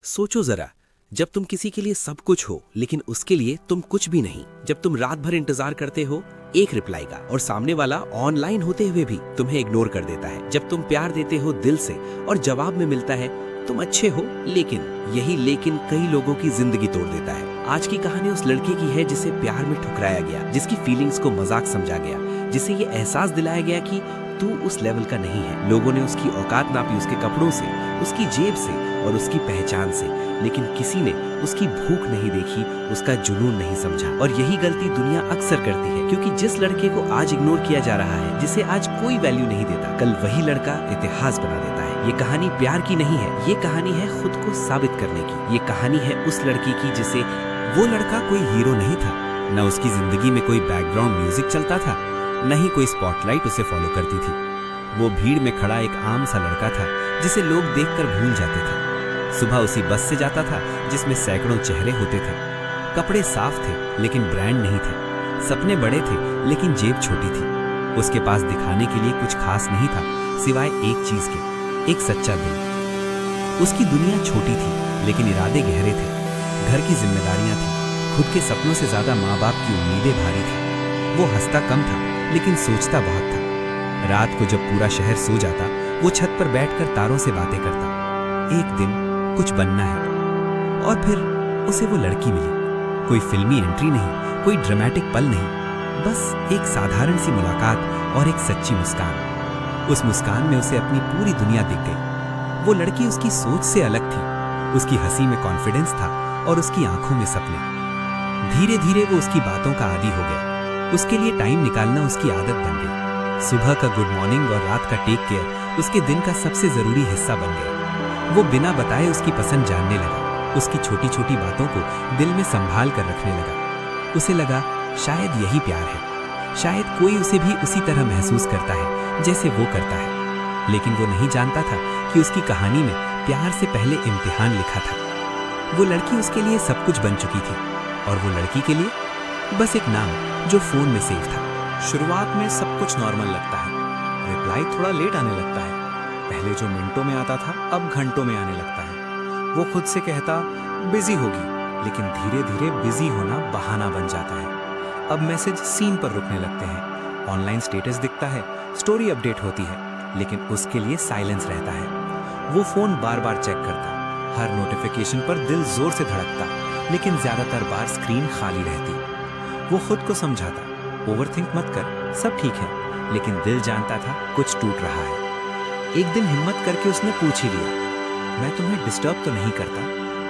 सोचो जरा, जब तुम किसी के लिए सब कुछ हो लेकिन उसके लिए तुम कुछ भी नहीं। जब तुम रात भर इंतजार करते हो एक रिप्लाई का और सामने वाला ऑनलाइन होते हुए भी तुम्हें इग्नोर कर देता है। जब तुम प्यार देते हो दिल से और जवाब में मिलता है तुम अच्छे हो लेकिन, यही लेकिन कई लोगों की जिंदगी तोड़ देता है। आज की कहानी उस लड़के की है जिसे प्यार में ठुकराया गया, जिसकी फीलिंग्स को मजाक समझा गया, जिसे ये एहसास दिलाया गया कि तू उस लेवल का नहीं है। लोगों ने उसकी औकात नापी उसके कपड़ों से, उसकी जेब से और उसकी पहचान से, लेकिन किसी ने उसकी भूख नहीं देखी, उसका जुनून नहीं समझा। और यही गलती दुनिया अक्सर करती है, क्योंकि जिस लड़के को आज इग्नोर किया जा रहा है, जिसे आज कोई वैल्यू नहीं देता, कल वही लड़का इतिहास बना देता है। ये कहानी प्यार की नहीं है, ये कहानी है खुद को साबित करने की। ये कहानी है उस लड़की की जिसे वो लड़का कोई हीरो नहीं था, न उसकी जिंदगी में कोई बैकग्राउंड म्यूजिक चलता था, न ही कोई स्पॉटलाइट उसे फॉलो करती थी। वो भीड़ में खड़ा एक आम सा लड़का था जिसे लोग देखकर भूल जाते थे। सुबह उसी बस से जाता था जिसमें सैकड़ों चेहरे होते थे। कपड़े साफ थे लेकिन ब्रांड नहीं थे, सपने बड़े थे लेकिन जेब छोटी थी। उसके पास दिखाने के लिए कुछ खास नहीं था सिवाय एक चीज के, एक सच्चा दिल। उसकी दुनिया छोटी थी लेकिन इरादे गहरे थे। घर की जिम्मेदारियां थी, खुद के सपनों से ज्यादा माँ बाप की उम्मीदें भारी थी। वो हंसता कम था लेकिन सोचता बहुत था। रात को जब पूरा शहर सो जाता, वो छत पर बैठकर तारों से बातें करता। एक दिन कुछ बनना है। और फिर उसे वो लड़की मिली। कोई फिल्मी एंट्री नहीं, कोई ड्रामेटिक पल नहीं, बस एक साधारण सी मुलाकात और एक सच्ची मुस्कान। उस मुस्कान में उसे अपनी पूरी दुनिया दिख गई। वो लड़की उसकी सोच से अलग थी। उसकी हंसी में कॉन्फिडेंस था और उसकी आंखों में सपने। धीरे धीरे वो उसकी बातों का आदी हो गया। उसके लिए टाइम निकालना उसकी आदत बन गई। सुबह का गुड मॉर्निंग और रात का टेक केयर उसके दिन का सबसे जरूरी हिस्सा बन गया। वो बिना बताए उसकी पसंद जानने लगा, उसकी छोटी छोटी बातों को दिल में संभाल कर रखने लगा। उसे लगा शायद यही प्यार है, शायद कोई उसे भी उसी तरह महसूस करता है जैसे वो करता है। लेकिन वो नहीं जानता था कि उसकी कहानी में प्यार से पहले इम्तिहान लिखा था। वो लड़की उसके लिए सब कुछ बन चुकी थी और वो लड़की के लिए बस एक नाम जो फोन में सेव था। शुरुआत में सब कुछ नॉर्मल लगता है। रिप्लाई थोड़ा लेट आने लगता है। पहले जो मिनटों में आता था अब घंटों में आने लगता है। वो खुद से कहता बिजी होगी, लेकिन धीरे धीरे बिजी होना बहाना बन जाता है। अब मैसेज सीन पर रुकने लगते हैं। ऑनलाइन स्टेटस दिखता है, स्टोरी अपडेट होती है, लेकिन उसके लिए साइलेंस रहता है। वो फोन बार बार चेक करता, हर नोटिफिकेशन पर दिल जोर से धड़कता, लेकिन ज्यादातर बार स्क्रीन खाली रहती। वो खुद को समझाता ओवरथिंक मत कर, सब ठीक है, लेकिन दिल जानता था कुछ टूट रहा है। एक दिन हिम्मत करके उसने पूछ ही लिया, मैं तुम्हें डिस्टर्ब तो नहीं करता?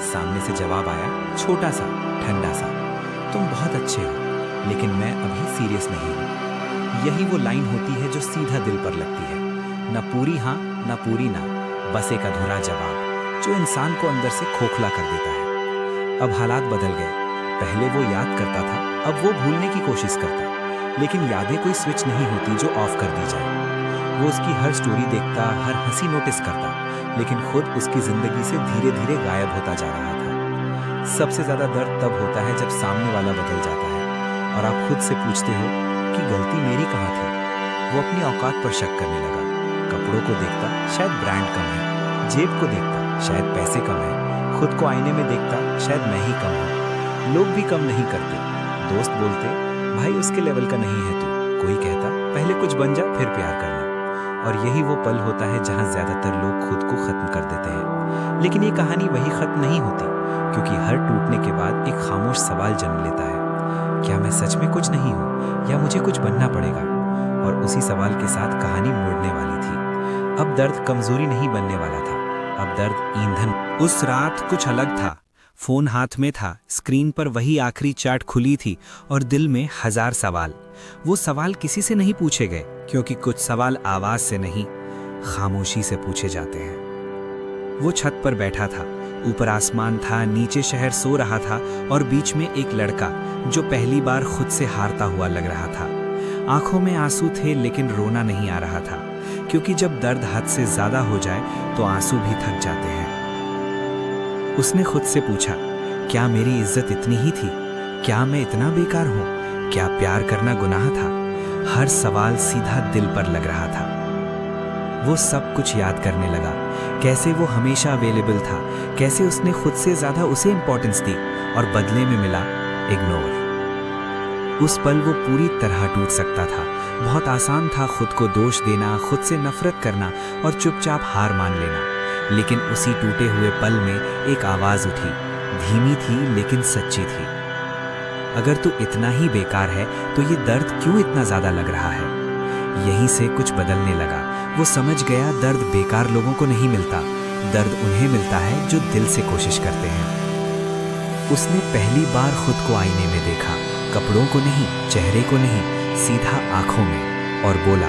सामने से जवाब आया, छोटा सा, ठंडा सा, तुम बहुत अच्छे हो लेकिन मैं अभी सीरियस नहीं हूँ। यही वो लाइन होती है जो सीधा दिल पर लगती है। न पूरी हाँ न पूरी ना, बस एक अधूरा जवाब जो इंसान को अंदर से खोखला कर देता है। अब हालात बदल गए। पहले वो याद करता था, अब वो भूलने की कोशिश करता, लेकिन यादें कोई स्विच नहीं होती जो ऑफ कर दी जाए। वो उसकी हर स्टोरी देखता, हर हंसी नोटिस करता, लेकिन खुद उसकी जिंदगी से धीरे धीरे गायब होता जा रहा था। सबसे ज्यादा दर्द तब होता है जब सामने वाला बदल जाता है और आप खुद से पूछते हो कि गलती मेरी कहाँ थी। वो अपनी औकात पर शक करने लगा। कपड़ों को देखता, शायद ब्रांड कम है, जेब को देखता, शायद पैसे कम है, खुद को आईने में देखता, शायद मैं ही कम हूँ। लोग भी कम नहीं करते। दोस्त बोलते भाई उसके लेवल का नहीं है तू। कोई कहता पहले कुछ बन जा फिर प्यार करना। और यही वो पल होता है जहां ज्यादातर लोग खुद को खत्म कर देते हैं। लेकिन ये कहानी वही खत्म नहीं होती, क्योंकि हर टूटने के बाद एक खामोश सवाल जन्म लेता है, क्या मैं सच में कुछ नहीं हूँ या मुझे कुछ बनना पड़ेगा? और उसी सवाल के साथ कहानी मुड़ने वाली थी। अब दर्द कमजोरी नहीं बनने वाला था, अब दर्द ईंधन। उस रात कुछ अलग था। फोन हाथ में था, स्क्रीन पर वही आखिरी चैट खुली थी और दिल में हजार सवाल। वो सवाल किसी से नहीं पूछे गए, क्योंकि कुछ सवाल आवाज से नहीं, खामोशी से पूछे जाते हैं। वो छत पर बैठा था, ऊपर आसमान था, नीचे शहर सो रहा था और बीच में एक लड़का जो पहली बार खुद से हारता हुआ लग रहा था। आंखों में आंसू थे लेकिन रोना नहीं आ रहा था, क्योंकि जब दर्द हद से ज्यादा हो जाए तो आंसू भी थक जाते हैं। उसने खुद से पूछा, क्या मेरी इज्जत इतनी ही थी? क्या मैं इतना बेकार हूँ? क्या प्यार करना गुनाह था? हर सवाल सीधा दिल पर लग रहा था। वो सब कुछ याद करने लगा, कैसे वो हमेशा अवेलेबल था, कैसे उसने खुद से ज़्यादा उसे इम्पोर्टेंस दी और बदले में मिला इग्नोर। उस पल वो पूरी तरह टूट सकता था। बहुत आसान था खुद को दोष देना, खुद से नफरत करना और चुपचाप हार मान लेना। लेकिन उसी टूटे हुए पल में एक आवाज़ उठी, धीमी थी लेकिन सच्ची थी। अगर तू इतना ही बेकार है तो ये दर्द क्यों इतना ज़्यादा लग रहा है? यहीं से कुछ बदलने लगा। वो समझ गया दर्द बेकार लोगों को नहीं मिलता, दर्द उन्हें मिलता है जो दिल से कोशिश करते हैं। उसने पहली बार खुद को आईने में देखा, कपड़ों को नहीं, चेहरे को नहीं, सीधा आंखों में, और बोला,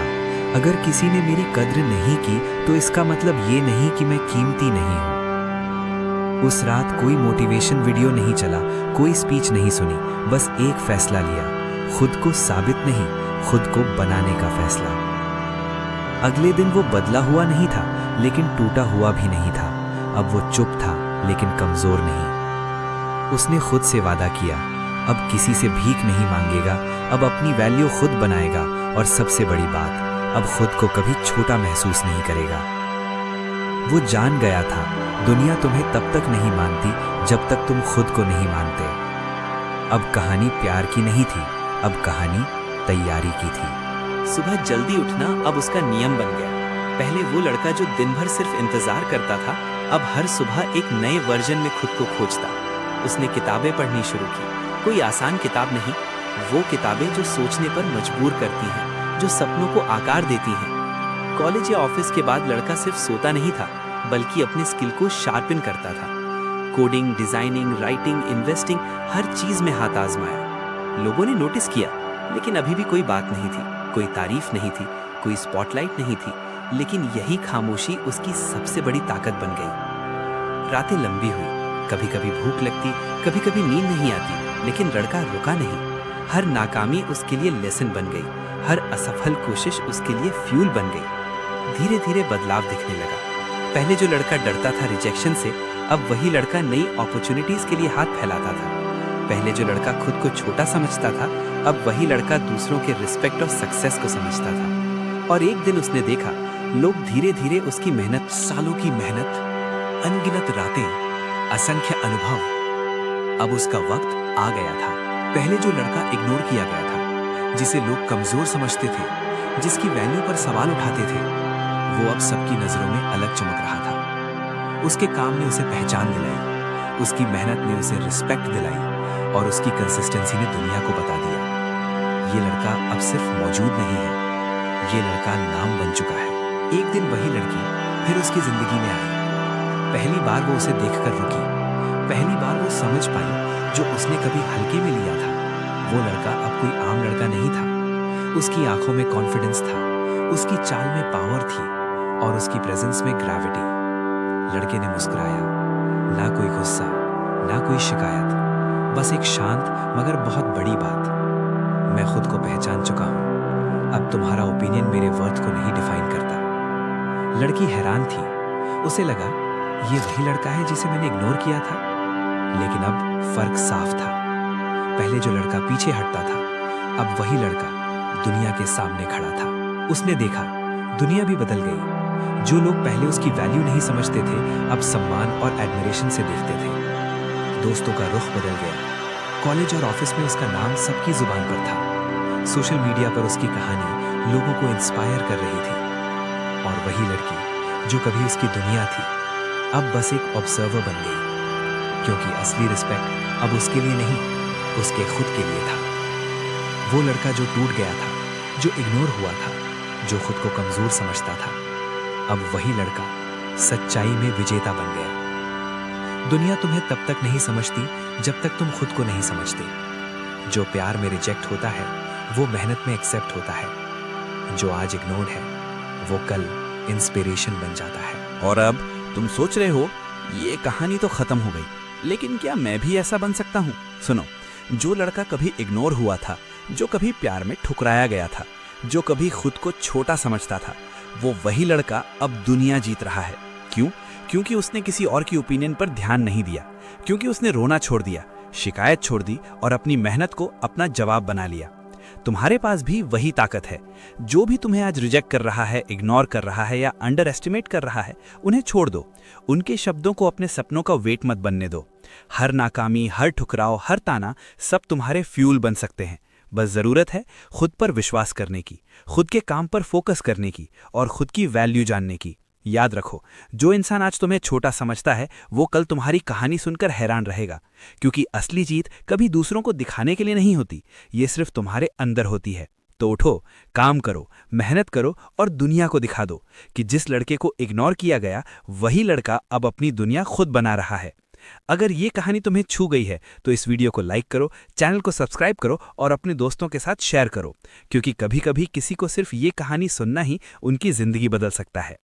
अगर किसी ने मेरी कद्र नहीं की तो इसका मतलब ये नहीं कि मैं कीमती नहीं हूँ। उस रात कोई मोटिवेशन वीडियो नहीं चला, कोई स्पीच नहीं सुनी, बस एक फैसला लिया, खुद को साबित नहीं, खुद को बनाने का फैसला। अगले दिन वो बदला हुआ नहीं था, लेकिन टूटा हुआ भी नहीं था। अब वो चुप था, लेकिन कमजोर नहीं। उसने खुद से वादा किया, अब किसी से भीख नहीं मांगेगा, अब अपनी वैल्यू खुद बनाएगा, और सबसे बड़ी बात, अब खुद को कभी छोटा महसूस नहीं करेगा। वो जान गया था, दुनिया तुम्हें तब तक नहीं मानती जब तक तुम खुद को नहीं मानते। अब कहानी प्यार की नहीं थी, अब कहानी तैयारी की थी। सुबह जल्दी उठना अब उसका नियम बन गया। पहले वो लड़का जो दिन भर सिर्फ इंतजार करता था, अब हर सुबह एक नए वर्जन में खुद को खोजता। उसने किताबें पढ़नी शुरू की, कोई आसान किताब नहीं, वो किताबें जो सोचने पर मजबूर करती हैं, जो सपनों को आकार देती हैं। कॉलेज या ऑफिस के बाद लड़का सिर्फ सोता नहीं था, बल्कि अपने स्किल को शार्पन करता था। कोडिंग, डिजाइनिंग, राइटिंग, इन्वेस्टिंग, हर चीज में हाथ आजमाया। लोगों ने नोटिस किया, लेकिन अभी भी कोई बात नहीं थी, कोई तारीफ नहीं थी, कोई स्पॉटलाइट नहीं थी। लेकिन यही खामोशी उसकी सबसे बड़ी ताकत बन गई। रातें लंबी हुई, कभी कभी भूख लगती, कभी कभी नींद नहीं आती, लेकिन लड़का रुका नहीं। हर नाकामी उसके लिए लेसन बन गई, हर असफल कोशिश उसके लिए फ्यूल बन गई। धीरे धीरे बदलाव दिखने लगा। पहले जो लड़का डरता था रिजेक्शन से, अब वही लड़का नई अपॉर्चुनिटीज के लिए हाथ फैलाता था। पहले जो लड़का खुद को छोटा समझता था, अब वही लड़का दूसरों के रिस्पेक्ट और सक्सेस को समझता था। और एक दिन उसने देखा, लोग धीरे धीरे उसकी मेहनत, सालों की मेहनत, अनगिनत रातें, असंख्य अनुभव, अब उसका वक्त आ गया था। पहले जो लड़का इग्नोर किया गया था, जिसे लोग कमजोर समझते थे, जिसकी वैल्यू पर सवाल उठाते थे, वो अब सबकी नजरों में अलग चमक रहा था। उसके काम ने उसे पहचान दिलाई, उसकी मेहनत ने उसे रिस्पेक्ट दिलाई, और उसकी कंसिस्टेंसी ने दुनिया को बता दिया, ये लड़का अब सिर्फ मौजूद नहीं है, ये लड़का नाम बन चुका है। एक दिन वही लड़की फिर उसकी जिंदगी में आई। पहली बार वो उसे देखकर रुकी, पहली बार वो समझ पाई जो उसने कभी हल्के में लिया था। वो लड़का अब कोई आम लड़का नहीं था। उसकी आंखों में कॉन्फिडेंस था, उसकी चाल में पावर थी, और उसकी प्रेजेंस में ग्रेविटी। लड़के ने मुस्कुराया, ना कोई गुस्सा, ना कोई शिकायत, बस एक शांत मगर बहुत बड़ी बात, मैं खुद को पहचान चुका हूं, अब तुम्हारा ओपिनियन मेरे वर्थ को नहीं डिफाइन करता। लड़की हैरान थी, उसे लगा ये वही लड़का है जिसे मैंने इग्नोर किया था। लेकिन अब फर्क साफ था। पहले जो लड़का पीछे हटता था, अब वही लड़का दुनिया के सामने खड़ा था। उसने देखा, दुनिया भी बदल गई। जो लोग पहले उसकी वैल्यू नहीं समझते थे, अब सम्मान और एडमिरेशन से देखते थे। दोस्तों का रुख बदल गया। कॉलेज और ऑफिस में उसका नाम सबकी जुबान पर था। सोशल मीडिया पर उसकी कहानी लोगों को इंस्पायर कर रही थी। और वही लड़की जो कभी उसकी दुनिया थी, अब बस एक ऑब्जर्वर बन गई, क्योंकि असली रिस्पेक्ट अब उसके लिए नहीं, उसके खुद के लिए था। वो लड़का जो टूट गया था, जो इग्नोर हुआ था, जो खुद को कमजोर समझता था, अब वही लड़का सच्चाई में विजेता बन गया। दुनिया तुम्हें तब तक नहीं समझती जब तक तुम खुद को नहीं समझते। जो प्यार में रिजेक्ट होता है, वो मेहनत में एक्सेप्ट होता है। जो आज इग्नोर्ड है, वो कल इंस्पिरेशन बन जाता है। और अब तुम सोच रहे हो ये कहानी तो खत्म हो गई, लेकिन क्या मैं भी ऐसा बन सकता हूँ? सुनो, जो लड़का कभी इग्नोर हुआ था, जो कभी प्यार में ठुकराया गया था, जो कभी खुद को छोटा समझता था, वो वही लड़का अब दुनिया जीत रहा है। क्यों? क्योंकि उसने किसी और की ओपिनियन पर ध्यान नहीं दिया, क्योंकि उसने रोना छोड़ दिया, शिकायत छोड़ दी और अपनी मेहनत को अपना जवाब बना लिया। तुम्हारे पास भी वही ताकत है। जो भी तुम्हें आज रिजेक्ट कर रहा है, इग्नोर कर रहा है या अंडर एस्टिमेट कर रहा है, उन्हें छोड़ दो। उनके शब्दों को अपने सपनों का वेट मत बनने दो। हर नाकामी, हर ठुकराव, हर ताना सब तुम्हारे फ्यूल बन सकते हैं। बस ज़रूरत है खुद पर विश्वास करने की, खुद के काम पर फोकस करने की और खुद की वैल्यू जानने की। याद रखो, जो इंसान आज तुम्हें छोटा समझता है वो कल तुम्हारी कहानी सुनकर हैरान रहेगा, क्योंकि असली जीत कभी दूसरों को दिखाने के लिए नहीं होती, ये सिर्फ तुम्हारे अंदर होती है। तो उठो, काम करो, मेहनत करो और दुनिया को दिखा दो कि जिस लड़के को इग्नोर किया गया वही लड़का अब अपनी दुनिया खुद बना रहा है। अगर ये कहानी तुम्हें छू गई है तो इस वीडियो को लाइक करो, चैनल को सब्सक्राइब करो और अपने दोस्तों के साथ शेयर करो, क्योंकि कभी-कभी किसी को सिर्फ ये कहानी सुनना ही उनकी जिंदगी बदल सकता है।